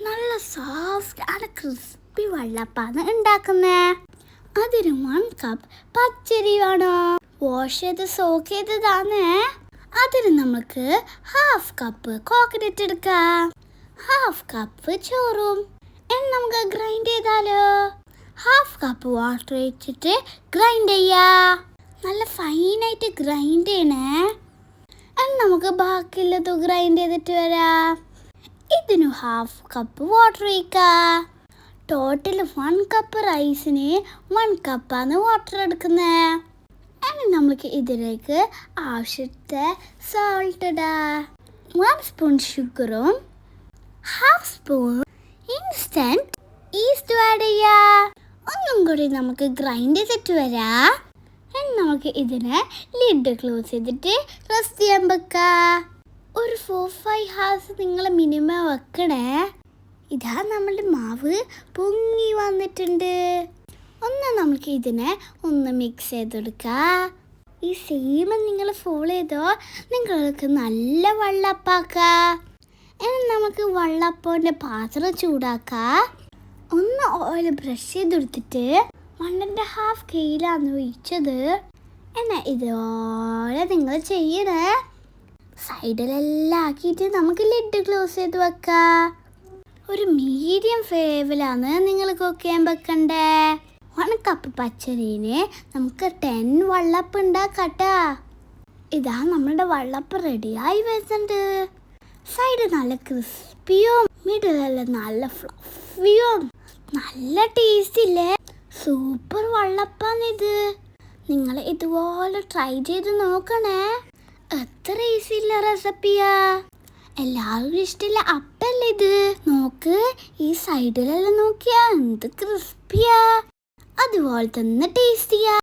നല്ല സോഫ്റ്റ് ആണ് ക്രിസ്പി വെള്ളപ്പാണ് ഉണ്ടാക്കുന്നത്. അതിന് 1 കപ്പ് പച്ചരി വേണോ, വാഷ് ചെയ്ത് സോക്ക് ചെയ്തതാണ്. അതിന് നമുക്ക് 1/2 കപ്പ് കോക്കനട്ട് എടുക്കാം, 1/2 കപ്പ് ചോറും. ഇനി നമുക്ക് ഗ്രൈൻഡ് ചെയ്താലോ. 1/2 കപ്പ് വാട്ടർ വെച്ചിട്ട് ഗ്രൈൻഡ് ചെയ്യാം. നല്ല ഫൈനായിട്ട് ഗ്രൈൻഡ് ചെയ്യണേ. ഇനി നമുക്ക് ബാക്കിയുള്ളത് ഗ്രൈൻഡ് ചെയ്തിട്ട് വരാം. ഇതിന് 1/2 കപ്പ് വാട്ടർ ഒഴിക്കാം. ടോട്ടൽ 1 കപ്പ് റൈസിന് 1 കപ്പാണ് വാട്ടർ എടുക്കുന്നത്. ഇനി നമുക്ക് ഇതിലേക്ക് ആവശ്യത്തെ സോൾട്ട് ഇടാം. 1 സ്പൂൺ ഷുഗറും 1/2 സ്പൂൺ ഇൻസ്റ്റൻറ്റ് ഈസ്റ്റ് ആഡ് ചെയ്യാം. ഒന്നും കൂടി നമുക്ക് ഗ്രൈൻഡ് ചെയ്തിട്ട് വരാം. ഇനി നമുക്ക് ഇതിനെ ലിഡ് ക്ലോസ് ചെയ്തിട്ട് റെസ്റ്റ് ചെയ്യാൻ വെക്കാം. ഒരു 4-5 ഹവേഴ്സ് നിങ്ങൾ മിനിമം വെക്കണേ. ഇതാ നമ്മളുടെ മാവ് പൊങ്ങി വന്നിട്ടുണ്ട്. നമുക്ക് ഇതിനെ ഒന്ന് മിക്സ് ചെയ്തെടുക്കാം. ഈ സെയിം നിങ്ങൾ ഫോളോ ചെയ്തോ, നിങ്ങൾക്ക് നല്ല വെള്ളപ്പാക്കാം. ഇനി നമുക്ക് വെള്ളപ്പൻ്റെ പാത്രം ചൂടാക്കാം. ഒന്ന് ഓയിൽ ബ്രഷ് ചെയ്തെടുത്തിട്ട് 1.5 കയ്യിലാണ് ഒഴിച്ചത്. എന്നാൽ ഇതുപോലെ നിങ്ങൾ ചെയ്യണേ. സൈഡിലെല്ലാം ആക്കിയിട്ട് നമുക്ക് ലിഡ് ക്ലോസ് ചെയ്ത് വെക്കാം. ഒരു മീഡിയം ഫ്ലേവിലാണ് നിങ്ങൾ കുക്ക് ചെയ്യാൻ വെക്കണ്ടേ. 1 കപ്പ് പച്ചരിന് നമുക്ക് 10 വെള്ളപ്പം ഉണ്ടാക്കാട്ടാ. ഇതാ നമ്മളുടെ വെള്ളപ്പം റെഡിയായി വരുന്നുണ്ട്. സൈഡ് നല്ല ക്രിസ്പിയും മിഡിലെല്ലാം നല്ല ഫ്ലഫിയും നല്ല ടേസ്റ്റ് ഇല്ലേ. സൂപ്പർ വെള്ളപ്പാണിത്. നിങ്ങൾ ഇതുപോലെ ട്രൈ ചെയ്ത് നോക്കണേ. എത്ര ഈസിയുള്ള റെസിപ്പിയാ. എല്ലാവർക്കും ഇഷ്ടമില്ല അപ്പല്ലേ ഇത്. നോക്ക്, ഈ സൈഡിലെല്ലാം നോക്കിയാ എന്ത് ക്രിസ്പിയാ. അതുപോലെ തന്നെ ടേസ്റ്റിയാ.